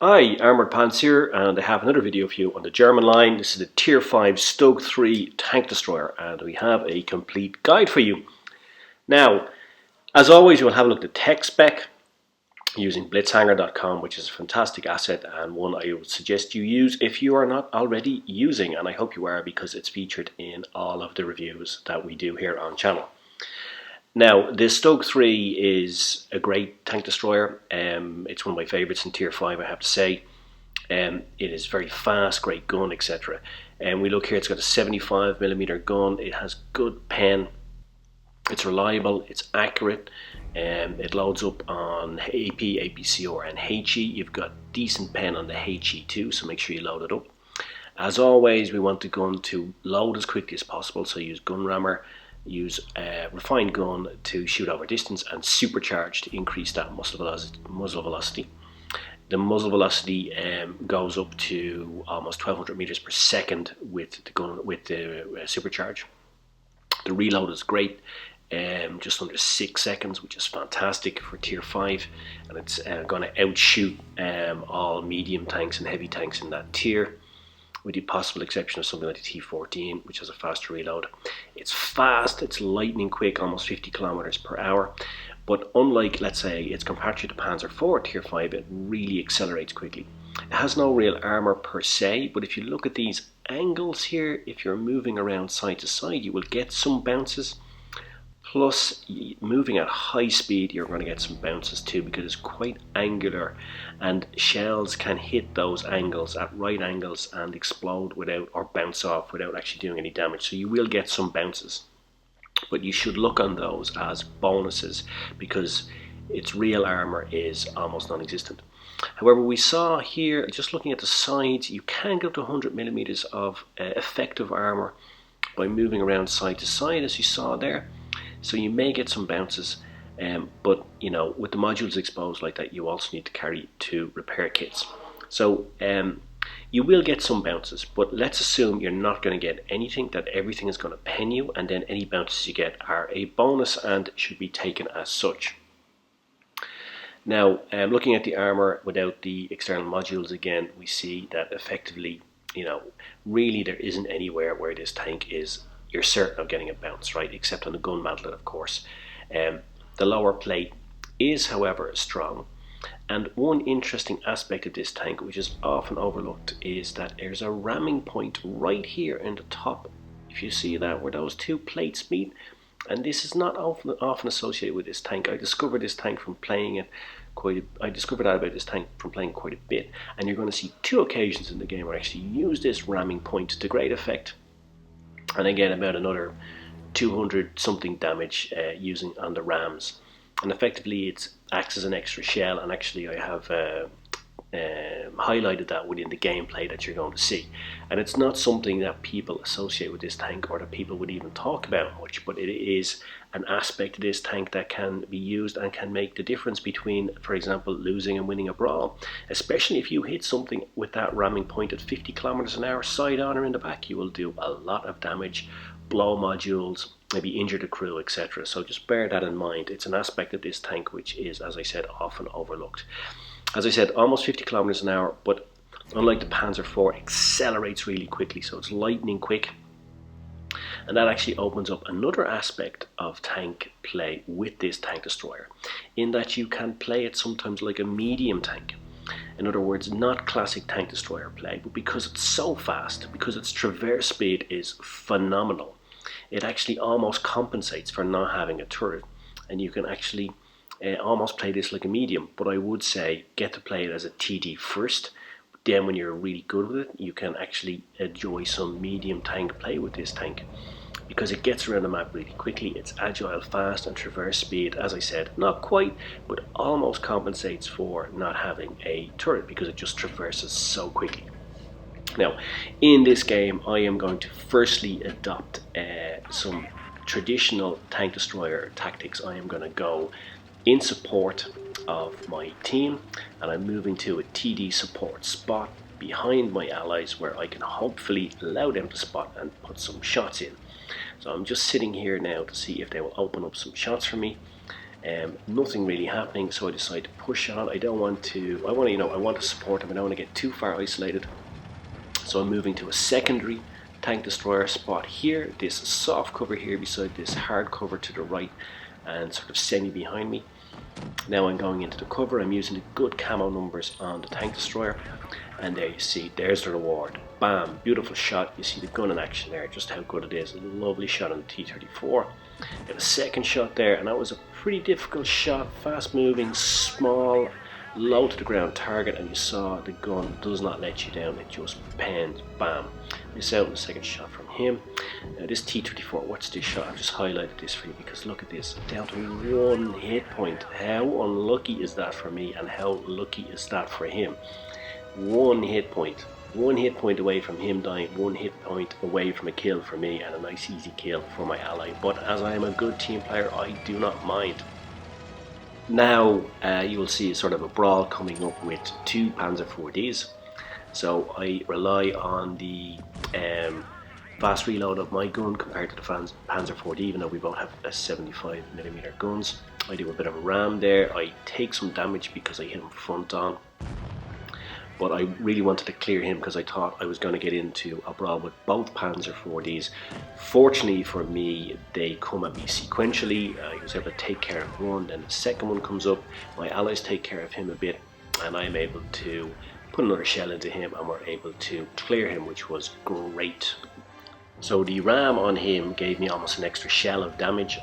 Hi, Armoured Pants here, and I have another video for you on the German line. This is the Tier V STUG III tank destroyer, and we have a complete guide for you. Now, as always, you'll have a look at the tech spec using blitzhanger.com, which is a fantastic asset and one I would suggest you use if you are not already using, and I hope you are because it's featured in all of the reviews that we do here on channel. Now, the STUG III is a great tank destroyer. It's one of my favourites in Tier 5, I have to say. It is very fast, great gun, etc. And we look here, it's got a 75mm gun. It has good pen. It's reliable, it's accurate. It loads up on AP, APCR and HE. You've got decent pen on the HE too, so make sure you load it up. As always, we want the gun to load as quickly as possible, so use gun rammer. Use a refined gun to shoot over distance, and supercharge to increase that muzzle velocity. The muzzle velocity goes up to almost 1200 meters per second with the gun, with the supercharge. The reload is great, just under 6 seconds, which is fantastic for Tier 5, and it's going to outshoot all medium tanks and heavy tanks in that tier, with the possible exception of something like the T14, which has a faster reload. It's fast, it's lightning quick, almost 50 kilometers per hour. But unlike, let's say, its compatriot the Panzer IV Tier 5, it really accelerates quickly. It has no real armor per se, but if you look at these angles here, if you're moving around side to side, you will get some bounces. Plus, moving at high speed, you're going to get some bounces too, because it's quite angular, and shells can hit those angles at right angles and explode without, or bounce off without actually doing any damage. So you will get some bounces, but you should look on those as bonuses because its real armor is almost non-existent. However, we saw here, just looking at the sides, you can get up to 100mm of effective armor by moving around side to side, as you saw there. So you may get some bounces, but you know, with the modules exposed like that, you also need to carry 2 repair kits. So you will get some bounces, but let's assume you're not going to get anything, that everything is going to pen you, and then any bounces you get are a bonus and should be taken as such. Now, looking at the armor without the external modules again, we see that effectively, you know, really there isn't anywhere where this tank is you're certain of getting a bounce, right? Except on the gun mantlet, of course. The lower plate is, however, strong. And one interesting aspect of this tank, which is often overlooked, is that there's a ramming point right here in the top. If you see that, where those 2 plates meet, and this is not often associated with this tank. I discovered this tank from playing it I discovered out about this tank from playing quite a bit, and you're going to see 2 occasions in the game where I actually use this ramming point to great effect. And again, about another 200 something damage using on the rams, and effectively it acts as an extra shell, and actually I have highlighted that within the gameplay that you're going to see. And it's not something that people associate with this tank, or that people would even talk about much, but it is an aspect of this tank that can be used and can make the difference between, for example, losing and winning a brawl. Especially if you hit something with that ramming point at 50 kilometers an hour side on or in the back, you will do a lot of damage, blow modules, maybe injure the crew, etc. So just bear that in mind. It's an aspect of this tank which is, as I said, often overlooked. As I said, almost 50 kilometers an hour, but unlike the Panzer IV, accelerates really quickly, so it's lightning quick. And that actually opens up another aspect of tank play with this tank destroyer, in that you can play it sometimes like a medium tank. In other words, not classic tank destroyer play, but because it's so fast, because its traverse speed is phenomenal, it actually almost compensates for not having a turret, and you can actually almost play this like a medium. But I would say get to play it as a TD first. Then when you're really good with it, you can actually enjoy some medium tank play with this tank, because it gets around the map really quickly. It's agile, fast, and traverse speed, as I said, not quite, but almost compensates for not having a turret, because it just traverses so quickly. Now, in this game, I am going to firstly adopt some traditional tank destroyer tactics. I am going to go in support of my team, and I'm moving to a TD support spot behind my allies, where I can hopefully allow them to spot and put some shots in. So I'm just sitting here now to see if they will open up some shots for me. Nothing really happening, so I decided to push on. I want to support him. I don't want to get too far isolated. So I'm moving to a secondary tank destroyer spot here, this soft cover here beside this hard cover to the right and sort of semi behind me. Now I'm going into the cover. I'm using the good camo numbers on the tank destroyer, and there you see, there's the reward. Bam, beautiful shot. You see the gun in action there, just how good it is. A lovely shot on the T-34. Got a second shot there, and that was a pretty difficult shot, fast moving, small, low to the ground target, and you saw the gun does not let you down. It just pans, bam. Miss out on the second shot from him. Now this T-34, what's this shot? I've just highlighted this for you because look at this, down to 1 hit point. How unlucky is that for me, and how lucky is that for him? 1 hit point. 1 hit point away from him dying, 1 hit point away from a kill for me, and a nice easy kill for my ally. But as I am a good team player, I do not mind. Now you will see sort of a brawl coming up with 2 Panzer IVs. So I rely on the fast reload of my gun compared to the Panzer IV, even though we both have a 75mm guns. I do a bit of a ram there. I take some damage because I hit him front on. But I really wanted to clear him because I thought I was going to get into a brawl with both Panzer IVs. Fortunately for me, they come at me sequentially. I was able to take care of one, then the second one comes up. My allies take care of him a bit, and I'm able to put another shell into him, and we're able to clear him, which was great. So the ram on him gave me almost an extra shell of damage,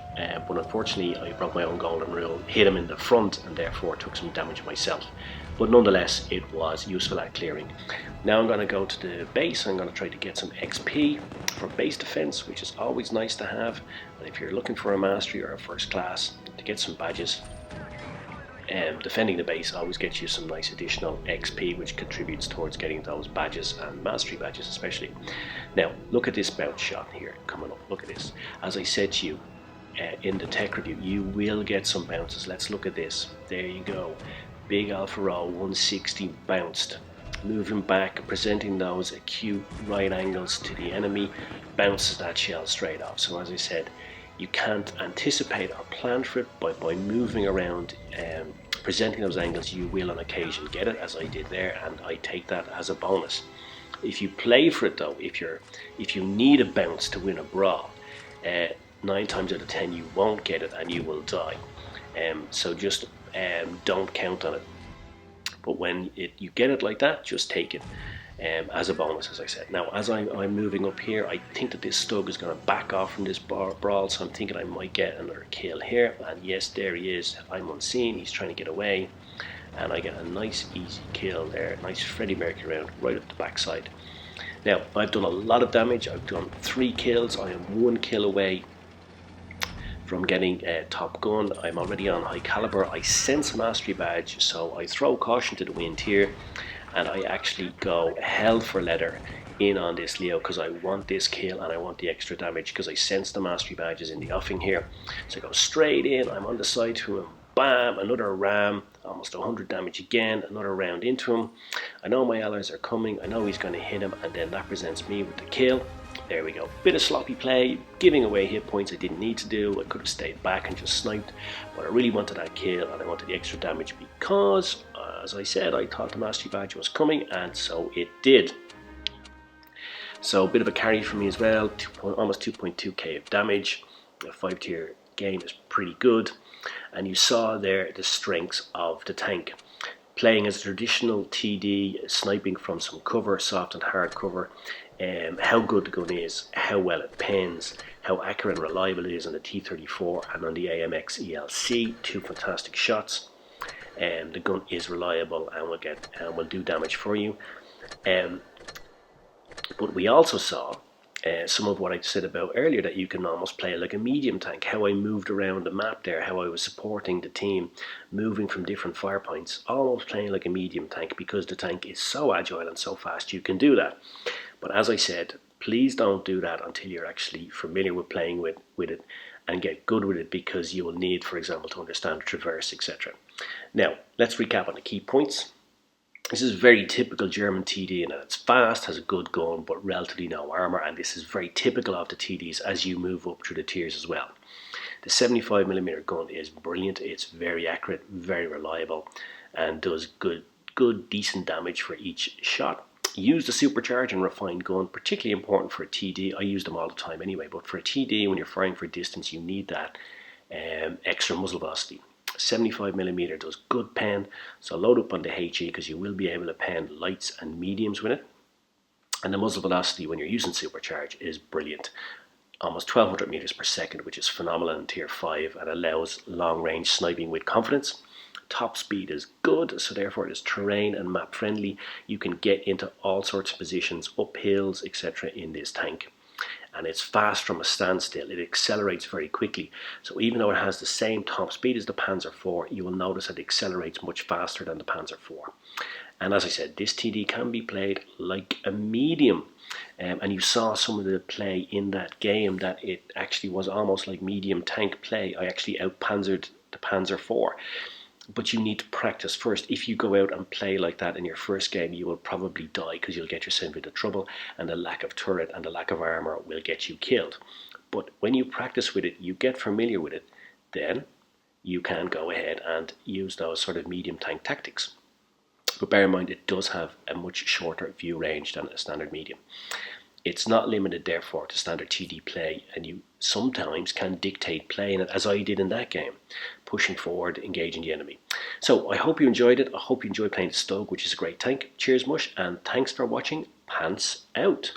but unfortunately I broke my own golden rule, hit him in the front, and therefore took some damage myself. But nonetheless, it was useful at clearing. Now I'm going to go to the base. I'm going to try to get some XP for base defense, which is always nice to have. And if you're looking for a mastery or a first class to get some badges, defending the base always gets you some nice additional XP, which contributes towards getting those badges, and mastery badges especially. Now look at this bounce shot here coming up. Look at this. As I said to you in the tech review, you will get some bounces. Let's look at this. There you go. Big Alpha Row 160 bounced, moving back, presenting those acute right angles to the enemy, bounces that shell straight off. So as I said, you can't anticipate or plan for it, but by moving around and presenting those angles, you will on occasion get it, as I did there, and I take that as a bonus. If you play for it though, if you need a bounce to win a brawl, 9 times out of 10 you won't get it and you will die. So just don't count on it. But when you get it like that, just take it as a bonus, as I said. Now, as I'm moving up here, I think that this Stug is going to back off from this brawl, so I'm thinking I might get another kill here. And yes, there he is. I'm unseen. He's trying to get away, and I get a nice easy kill there. Nice Freddie Mercury round right up the backside. Now, I've done a lot of damage. I've done 3 kills. I am 1 kill away from getting a top gun. I'm already on high caliber. I sense mastery badge, so I throw caution to the wind here, and I actually go hell for leather in on this Leo because I want this kill and I want the extra damage because I sense the mastery badges in the offing here. So I go straight in. I'm on the side to him. Bam, another ram, almost 100 damage again, another round into him. I know my allies are coming. I know he's going to hit him, and then that presents me with the kill. There we go. Bit of sloppy play, giving away hit points I didn't need to do. I could have stayed back and just sniped, but I really wanted that kill and I wanted the extra damage because, as I said, I thought the mastery badge was coming, and so it did. So a bit of a carry for me as well, almost 2.2k of damage. A 5-tier game is pretty good, and you saw there the strengths of the tank. Playing as a traditional TD, sniping from some cover, soft and hard cover, how good the gun is, how well it pens, how accurate and reliable it is on the T-34 and on the AMX ELC, 2 fantastic shots. The gun is reliable and will do damage for you. But we also saw some of what I said about earlier, that you can almost play like a medium tank, how I moved around the map there, how I was supporting the team, moving from different fire points, almost playing like a medium tank because the tank is so agile and so fast you can do that. But as I said, please don't do that until you're actually familiar with playing with it and get good with it, because you will need, for example, to understand traverse, etc. Now, let's recap on the key points. This is very typical German TD in that it's fast, has a good gun, but relatively no armour, and this is very typical of the TDs as you move up through the tiers as well. The 75mm gun is brilliant. It's very accurate, very reliable, and does good decent damage for each shot. Use the supercharged and refined gun, particularly important for a TD. I use them all the time anyway, but for a TD, when you're firing for distance, you need that extra muzzle velocity. 75mm does good pen, so load up on the HE because you will be able to pen lights and mediums with it. And the muzzle velocity when you're using supercharge is brilliant. Almost 1200 meters per second, which is phenomenal in Tier 5 and allows long range sniping with confidence. Top speed is good, so therefore it is terrain and map friendly. You can get into all sorts of positions, up hills, etc. in this tank. And it's fast from a standstill. It accelerates very quickly. So even though it has the same top speed as the Panzer IV, you will notice that it accelerates much faster than the Panzer IV. And as I said, this TD can be played like a medium. And you saw some of the play in that game that it actually was almost like medium tank play. I actually out-panzered the Panzer IV. But you need to practice first. If you go out and play like that in your first game, you will probably die because you'll get yourself into trouble, and the lack of turret and the lack of armour will get you killed. But when you practice with it, you get familiar with it, then you can go ahead and use those sort of medium tank tactics. But bear in mind, it does have a much shorter view range than a standard medium. It's not limited, therefore, to standard TD play, and you sometimes can dictate playing it, as I did in that game, pushing forward, engaging the enemy. So I hope you enjoyed it. I hope you enjoyed playing the STUG, which is a great tank. Cheers, Mush, and thanks for watching. Pants out.